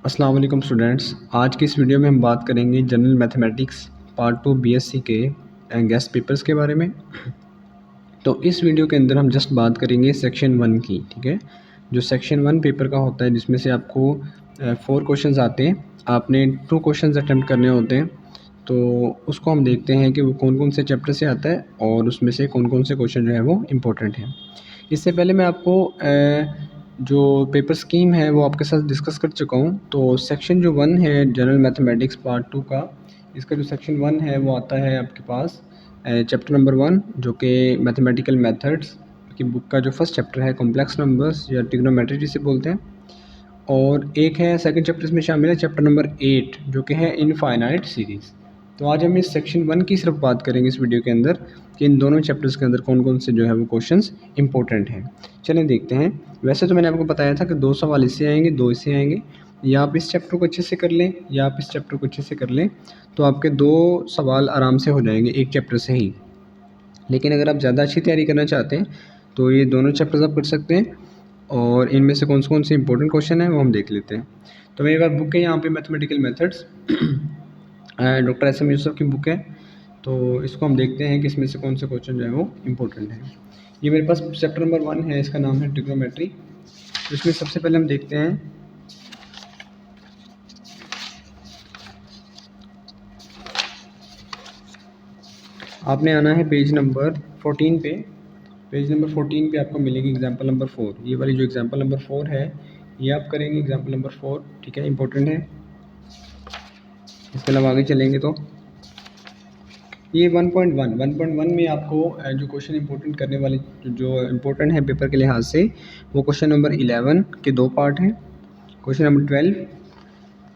अस्सलाम वालेकुम स्टूडेंट्स। आज की इस वीडियो में हम बात करेंगे जनरल मैथमेटिक्स पार्ट 2 बीएससी के गेस्ट पेपर्स के बारे में। तो इस वीडियो के अंदर हम जस्ट बात करेंगे सेक्शन 1 की, ठीक है। जो सेक्शन 1 पेपर का होता है जिसमें से आपको 4 क्वेश्चंस आते हैं, आपने 2 क्वेश्चंस अटैम्प्ट करने होते हैं। तो उसको हम देखते हैं कि वो कौन कौन से चैप्टर से आता है और उसमें से कौन कौन से क्वेश्चन जो है वो इम्पोर्टेंट हैं। इससे पहले मैं आपको जो पेपर स्कीम है वो आपके साथ डिस्कस कर चुका हूँ। तो सेक्शन जो 1 है जनरल मैथमेटिक्स पार्ट 2 का, इसका जो सेक्शन 1 है वो आता है आपके पास चैप्टर नंबर 1 जो कि मैथमेटिकल मेथड्स की बुक का जो फर्स्ट चैप्टर है, कॉम्प्लेक्स नंबर्स या ट्रिग्नोमेट्री जिसे बोलते हैं। और एक है सेकंड चैप्टर इसमें शामिल है चैप्टर नंबर 8 जो कि है इनफाइनाइट सीरीज़। तो आज हम इस सेक्शन 1 की सिर्फ बात करेंगे इस वीडियो के अंदर कि इन दोनों चैप्टर्स के अंदर कौन कौन से जो है वो क्वेश्चंस इंपॉर्टेंट हैं। चलें देखते हैं। वैसे तो मैंने आपको बताया था कि 2 सवाल इससे आएंगे, 2 इससे आएंगे। या आप इस चैप्टर को अच्छे से कर लें या आप इस चैप्टर को अच्छे से कर लें, तो आपके 2 सवाल आराम से हो जाएंगे एक चैप्टर से ही। लेकिन अगर आप ज़्यादा अच्छी तैयारी करना चाहते हैं तो ये दोनों चैप्टर्स आप कर सकते हैं और इनमें से कौन से इंपॉर्टेंट क्वेश्चन हैं वो हम देख लेते हैं। तो मेरे पास बुक है यहाँ पे mathematical methods doctor S M Yusuf की बुक है। तो इसको हम देखते हैं कि इसमें से कौन से क्वेश्चन जो है वो इम्पोर्टेंट हैं। ये मेरे पास चैप्टर नंबर 1 है, इसका नाम है ट्रिग्नोमेट्री। तो इसमें सबसे पहले हम देखते हैं आपने आना है पेज नंबर 14 पे। पेज नंबर 14 पे आपको मिलेगी एग्जाम्पल नंबर 4। ये वाली जो एग्जाम्पल नंबर 4 है ये आप करेंगे एग्जाम्पल नंबर 4, ठीक है, इंपॉर्टेंट है। इसके अलावा आगे चलेंगे तो ये 1.1 में आपको जो क्वेश्चन इंपॉर्टेंट करने वाले जो इम्पोर्टेंट है पेपर के लिहाज से, वो क्वेश्चन नंबर 11 के 2 पार्ट हैं, क्वेश्चन नंबर 12,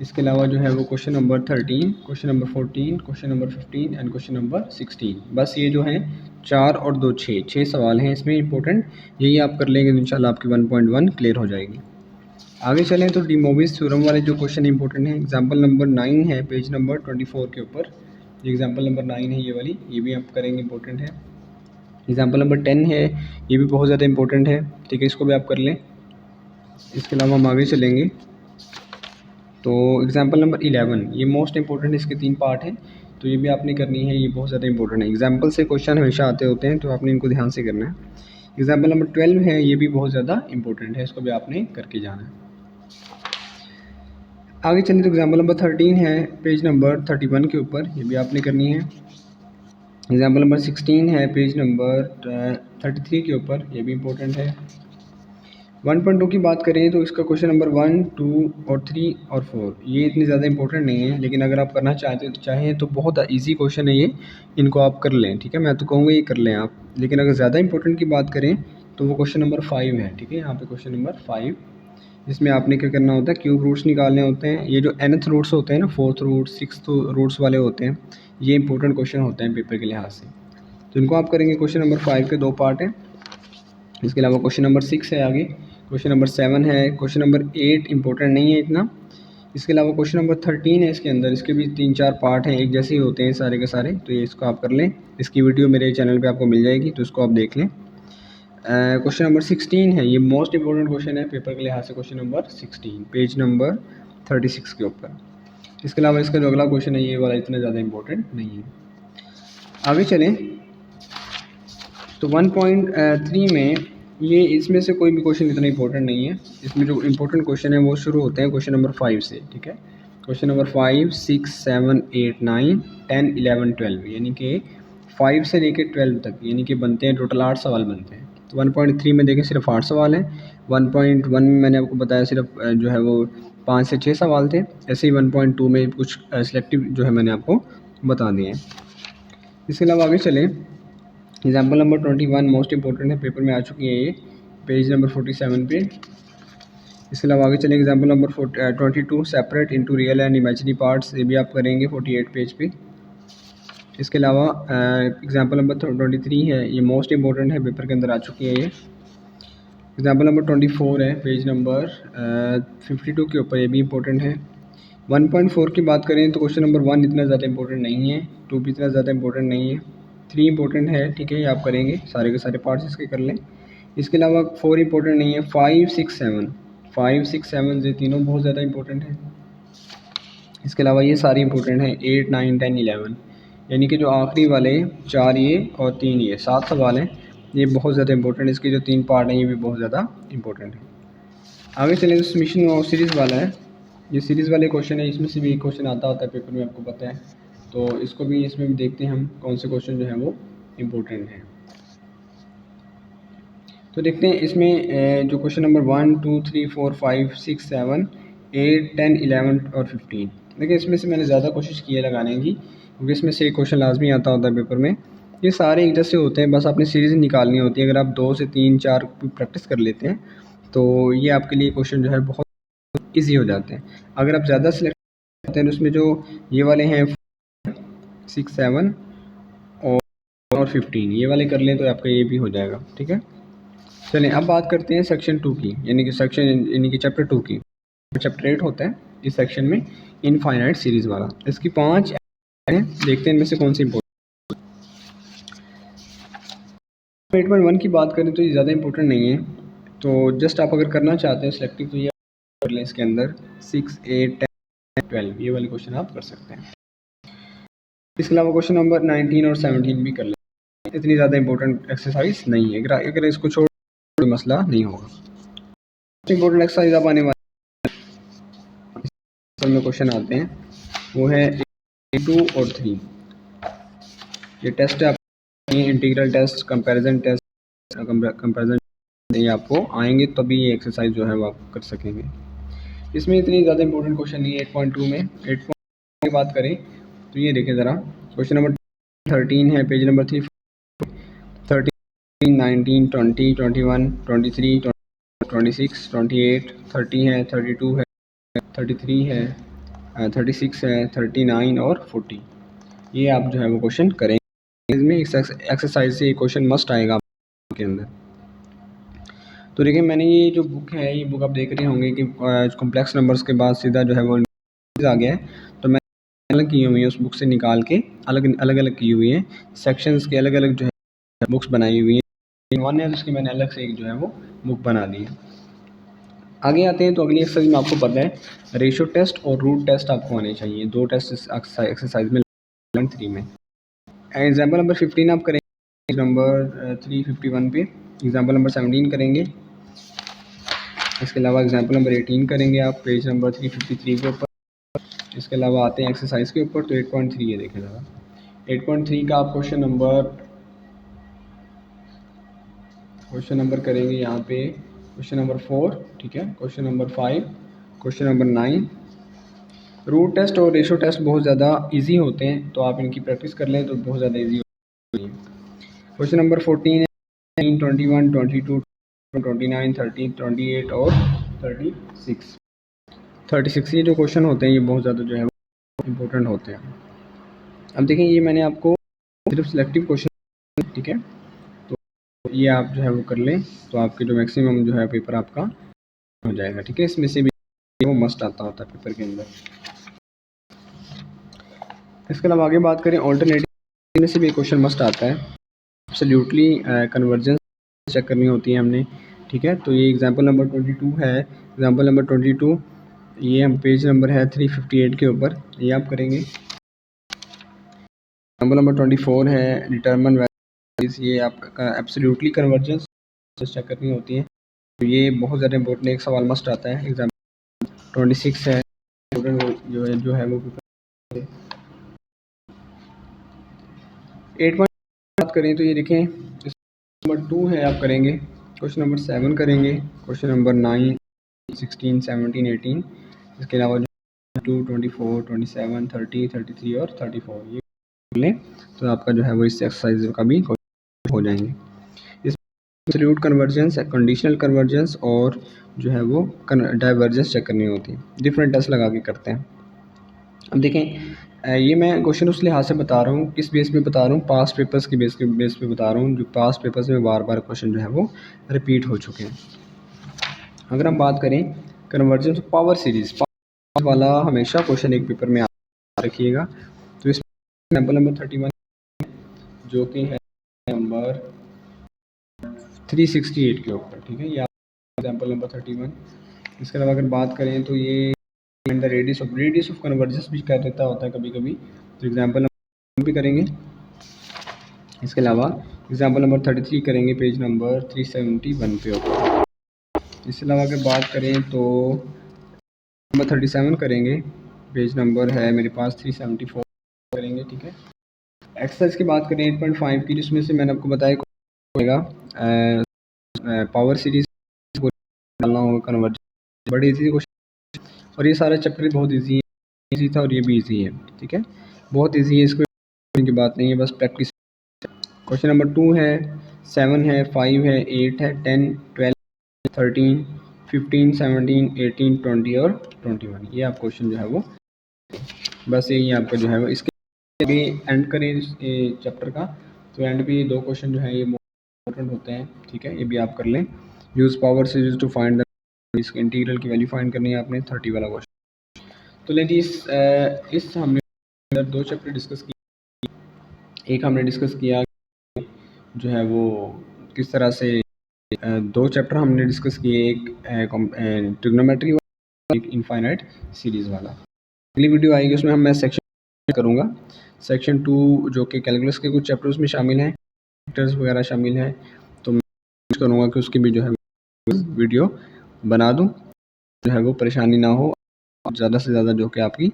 इसके अलावा जो है वो question number 13, question number 14, question number 15 and question number 16। बस ये जो है 4 और 2 6 सवाल हैं इसमें इंपॉर्टेंट। यही आप कर लेंगे तो इंशाल्लाह आपकी 1.1 क्लियर हो जाएगी। आगे चलें तो डी मोविस थ्योरम वाले जो क्वेश्चन इंपॉर्टेंट है, एग्जाम्पल नंबर 9 है पेज नंबर 24 के ऊपर। ये एग्जाम्पल नंबर 9 है ये वाली, ये भी आप करेंगे, इंपॉर्टेंट है। एग्जाम्पल नंबर 10 है, ये भी बहुत ज़्यादा इंपॉर्टेंट है, ठीक है, इसको भी आप कर लें। इसके अलावा हम आगे चलेंगे तो एग्जाम्पल नंबर 11 ये मोस्ट इंपॉर्टेंट, इसके 3 पार्ट हैं। तो ये भी आपने करनी है, ये बहुत ज़्यादा इंपॉर्टेंट है। एग्जाम्पल से क्वेश्चन हमेशा आते होते हैं तो आपने इनको ध्यान से करना है। एग्जाम्पल नंबर 12 है, ये भी बहुत ज़्यादा इंपॉर्टेंट है, इसको भी आपने करके जाना है। आगे चलिए तो एग्जाम्पल नंबर 13 है पेज नंबर 31 के ऊपर, ये भी आपने करनी है। एग्जाम्पल नंबर 16 है पेज नंबर 33 के ऊपर, ये भी इंपॉर्टेंट है। 1.2 की बात करें तो इसका क्वेश्चन नंबर 1, 2 और 3 और 4 ये इतने ज़्यादा इंपॉर्टेंट नहीं है, लेकिन अगर आप करना चाहें तो बहुत ईजी क्वेश्चन है ये, इनको आप कर लें, ठीक है। मैं तो कहूँगा ये कर लें आप, लेकिन अगर ज़्यादा इंपॉर्टेंट की बात करें तो वो क्वेश्चन नंबर 5 है, ठीक है। यहाँ पे क्वेश्चन नंबर 5, इसमें आपने क्या करना होता है, क्यूब रूट्स निकालने होते हैं। ये जो nth रूट्स होते हैं ना, 4th रूट 6th रूट्स वाले होते हैं, ये इंपॉर्टेंट क्वेश्चन होते हैं पेपर के लिहाज से। तो इनको आप करेंगे। क्वेश्चन नंबर 5 के 2 पार्ट हैं। इसके अलावा क्वेश्चन नंबर 6 है आगे, क्वेश्चन नंबर 7 है, क्वेश्चन नंबर 8 इंपॉर्टेंट नहीं है इतना। इसके अलावा क्वेश्चन नंबर 13 है, इसके अंदर इसके भी 3-4 पार्ट हैं, एक जैसे ही होते हैं सारे के सारे। तो ये इसको आप कर लें, इसकी वीडियो मेरे चैनल पे आपको मिल जाएगी, तो इसको आप देख लें। क्वेश्चन नंबर 16 है, ये मोस्ट इंपॉर्टेंट क्वेश्चन है पेपर के लिहाज से, क्वेश्चन नंबर 16 पेज नंबर 36 के ऊपर। इसके अलावा इसका जो अगला क्वेश्चन है ये वाला इतना ज़्यादा इंपॉर्टेंट नहीं है। आगे चलें तो 1.3 में ये इसमें से कोई भी क्वेश्चन इतना इंपॉर्टेंट नहीं है। इसमें जो इंपॉर्टेंट क्वेश्चन है वो शुरू होते हैं क्वेश्चन नंबर 5 से, ठीक है। क्वेश्चन नंबर 5, 6, 7, 8, 9, 10, 11, 12 यानी कि 5 से लेकर 12 तक यानी कि बनते हैं टोटल 8 सवाल बनते हैं। तो 1.3 में देखें सिर्फ 8 सवाल हैं। 1.1 में मैंने आपको बताया सिर्फ जो है वो 5 से 6 सवाल थे। ऐसे ही 1.2 में कुछ सिलेक्टिव जो है मैंने आपको बता दिए हैं। इसके अलावा आगे चलें, एग्जाम्पल नंबर 21 मोस्ट इंपॉर्टेंट है, पेपर में आ चुकी है ये, पेज नंबर 47 पे। इसके अलावा आगे चलें, example number 22 separate into real and imaginary parts, ये भी आप करेंगे 48 पेज पे। इसके अलावा एग्जाम्पल नंबर 23 है, ये मोस्ट इंपॉर्टेंट है, पेपर के अंदर आ चुकी है ये। एग्जाम्पल नंबर 24 है पेज नंबर 52 के ऊपर, ये भी इंपॉर्टेंट है। 1.4 की बात करें तो क्वेश्चन नंबर 1 इतना ज़्यादा इंपॉर्टेंट नहीं है, 2 भी इतना ज़्यादा इंपॉर्टेंट नहीं है, 3 इंपॉर्टेंट है, ठीक है, ये आप करेंगे, सारे के सारे पार्ट्स इसके कर लें। इसके अलावा 4 इंपॉर्टेंट नहीं है, 5, 6, 5, 6, 7 ये तीनों बहुत ज़्यादा इंपॉर्टेंट हैं। इसके अलावा ये सारी इंपॉर्टेंट हैं 8, 9, 10, 11, यानी कि जो आखिरी वाले 4 ये और 3 ये 7 सवाल हैं, ये बहुत ज़्यादा इंपॉर्टेंट। इसके जो 3 पार्ट हैं ये भी बहुत ज़्यादा इंपॉर्टेंट है। आगे चलें तो सबमिशन और सीरीज़ वाला है। ये सीरीज़ वाले क्वेश्चन है, इसमें से भी एक क्वेश्चन आता होता है पेपर में, आपको पता है। तो इसको भी इसमें भी देखते हैं हम कौन से क्वेश्चन जो हैं वो इम्पोर्टेंट हैं। तो देखते हैं इसमें जो क्वेश्चन नंबर 1, 2, 3, 4, 5, 6, 7, 8, 10, 11 और 15। देखिए इसमें से मैंने ज़्यादा कोशिश की है लगाने की, क्योंकि इसमें से एक क्वेश्चन लाजमी आता होता है पेपर में। ये सारे एक जैसे होते हैं, बस आपने सीरीज़ निकालनी होती है। अगर आप 2 से 3, 4 प्रैक्टिस कर लेते हैं तो ये आपके लिए क्वेश्चन जो है बहुत ईजी हो जाते हैं। अगर आप ज़्यादा सिलेक्ट करते हैं तो उसमें जो ये वाले हैं 6, 7 और 15, ये वाले कर लें तो आपका ये भी हो जाएगा। ठीक है, चलें अब बात करते हैं सेक्शन 2 की, यानी कि चैप्टर 2 की। चैप्टर 8 होता है इस सेक्शन में, इनफाइनाइट सीरीज़ वाला। इसकी 5 हैं, देखते हैं इनमें से कौन सी इंपॉर्टेंट। 8.1 की बात करें तो ये ज़्यादा इंपॉर्टेंट नहीं है, तो जस्ट आप अगर करना चाहते हैं सिलेक्टिव तो ये कर लें। इसके अंदर 6, 8, 10, 12 ये वाले क्वेश्चन आप कर सकते हैं। इसके अलावा क्वेश्चन नंबर 19 और 17 भी कर लें, इतनी ज़्यादा इंपॉर्टेंट एक्सरसाइज नहीं है। अगर इसको छोड़ कोई मसला नहीं होगा। इंपॉर्टेंट एक्सरसाइज आप आने वाले में क्वेश्चन आते हैं, वो है 2 और 3। ये टेस्ट है आपके, integral test, comparison test, comparison ये आपको आएंगे तभी ये एक्सरसाइज जो है वो आप कर सकेंगे। इसमें इतनी ज़्यादा इंपॉर्टेंट क्वेश्चन नहीं है 8.2 में। 8.2 की बात करें तो ये देखें ज़रा, क्वेश्चन नंबर 13 है, पेज नंबर 3, 13, 19, 20, 21, 23, 26, 28, 30 है, 32 है, 33 है, 36 है, 39 और 40। ये आप जो है वो क्वेश्चन करेंगे। इसमें एक्सरसाइज से ये क्वेश्चन मस्ट आएगा आपके अंदर। तो देखिए मैंने ये जो बुक है, ये बुक आप देख रहे होंगे कि कॉम्प्लेक्स नंबर्स के बाद सीधा जो है वो आ गया है। तो मैंने अलग की हुई है, उस बुक से निकाल के अलग अलग की हुई है, सेक्शंस के अलग अलग जो है बुक्स बनाई हुई है। वन है उसकी मैंने अलग से एक जो है वो बुक बना दी है। आगे आते हैं तो अगली एक्सरसाइज में आपको पता है रेशो टेस्ट और रूट टेस्ट आपको आने चाहिए। 2 टेस्ट एक्सरसाइज में 3 में। एग्जाम्पल नंबर 15 आप करेंगे, नंबर 351 पे। एग्जाम्पल नंबर 17 करेंगे। इसके अलावा एग्जाम्पल नंबर 18 करेंगे आप पेज नंबर 353 के ऊपर। इसके अलावा आते हैं एक्सरसाइज के ऊपर, तो 8.3 है, देखें ज़रा 8.3 का आप क्वेश्चन नंबर करेंगे यहाँ पे, क्वेश्चन नंबर 4, ठीक है, question number 5, question number 9। Root test और रेशो टेस्ट बहुत ज़्यादा इजी होते हैं, तो आप इनकी प्रैक्टिस कर लें तो बहुत ज़्यादा इजी होती है। क्वेश्चन नंबर 14 है, 21, 22, 29, 30, 28 और 36। ये जो क्वेश्चन होते हैं ये बहुत ज़्यादा जो है इम्पोर्टेंट होते हैं। अब देखें ये मैंने आपको सिर्फ सिलेक्टिव क्वेश्चन, ठीक है, तो ये आप जो है वो कर लें तो आपके जो मैक्सिमम जो है पेपर आपका हो जाएगा। ठीक है, इसमें से भी वो मस्ट आता होता है पेपर के अंदर। इसके अलावा आगे बात करें ऑल्टरनेटिव में से भी क्वेश्चन मस्ट आता है। एब्सोल्युटली कन्वर्जेंस चेक करनी होती है हमने। ठीक है, तो ये एग्जांपल नंबर 22 है। एग्जांपल नंबर 22 ये हम पेज नंबर है 358 के ऊपर, ये आप करेंगे। एग्जांपल नंबर 24 है डिटरमिन वैल्यूज, ये आपका एब्सोल्युटली कन्वर्जेंस चेक करनी होती है, तो ये बहुत ज़्यादा इंपॉर्टेंट एक सवाल मस्ट आता है। एग्जाम्पल 26 है जो है वो 8 बात करें तो ये देखें नंबर 2 है, आप करेंगे क्वेश्चन नंबर 7 करेंगे, क्वेश्चन नंबर 9, 16, 17, 18। इसके अलावा 2, 24, 27, 30, 33 और 34 ये लें तो आपका जो है वो इस एक्सरसाइज का भी हो जाएंगे। एब्सोल्यूट कन्वर्जेंस, कंडीशनल कन्वर्जेंस और जो है वो डाइवर्जेंस चेक करनी होती है, डिफरेंट टेस्ट लगा के करते हैं। अब देखें ये मैं क्वेश्चन उस लिहाज से बता रहा हूँ, किस बेस पे बता रहा हूँ, पास्ट पेपर्स के बेस पे बता रहा हूँ, जो पास्ट पेपर्स में बार बार क्वेश्चन जो है वो रिपीट हो चुके हैं। अगर हम बात करें कन्वर्जेंस पावर सीरीज वाला, हमेशा क्वेश्चन एक पेपर में रखिएगा। तो इस एग्जाम्पल नंबर 31 जो कि है नंबर 368 के ऊपर, ठीक है, ये एग्जाम्पल नंबर 31 इसके अलावा अगर बात करें तो ये द रेडियस ऑफ कन्वर्जेंस भी कह देता होता है कभी कभी, तो एग्जाम्पल हम भी करेंगे। इसके अलावा एग्जाम्पल नंबर 33 करेंगे पेज नंबर 371 पे होगा। इसके अलावा अगर बात करें तो नंबर 37 करेंगे, पेज नंबर है मेरे पास 374 करेंगे, ठीक है। एक्सरसाइज की बात करें 8.5 की, जिसमें से मैंने आपको बताया होगा पावर सीरीज डालना होगा, कन्वर्जन बड़ी इजी क्वेश्चन, और ये सारा चैप्टर बहुत इजी था और ये भी इजी है, ठीक है, बहुत इजी है, इसको की बात नहीं है, बस प्रैक्टिस। क्वेश्चन नंबर 2 है, 7 है, 5 है, 8 है, 10, 12, 13, 15, 17, 18, 20 और 21, ये आप क्वेश्चन जो है वो बस यही आपका जो है वो। इसके भी एंड करें इस चैप्टर का, तो एंड पे ये 2 क्वेश्चन जो है ये इम्पोर्टेंट होते हैं, ठीक है, ये भी आप कर लें। Use power series to find the, इसके इंटीग्रल की वैल्यू फाइंड करनी है आपने, 30 वाला क्वेश्चन। तो लेकिन इस हमने 2 चैप्टर डिस्कस किए। एक हमने डिस्कस किया जो है वो किस तरह से 2 चैप्टर हमने डिस्कस किए, एक ट्रिग्नोमेट्री वाला, एक इनफाइनाइट सीरीज़ वाला। अगली वीडियो आएगी उसमें मैं सेक्शन करूँगा, सेक्शन 2 जो कि कैलकुलस के कुछ चैप्टर उसमें शामिल हैं, वेक्टर्स वगैरह शामिल हैं, तो मैं कोशिश करूँगा कि उसकी भी जो है वीडियो बना दूँ, जो है वो परेशानी ना हो, ज़्यादा से ज़्यादा जो कि आपकी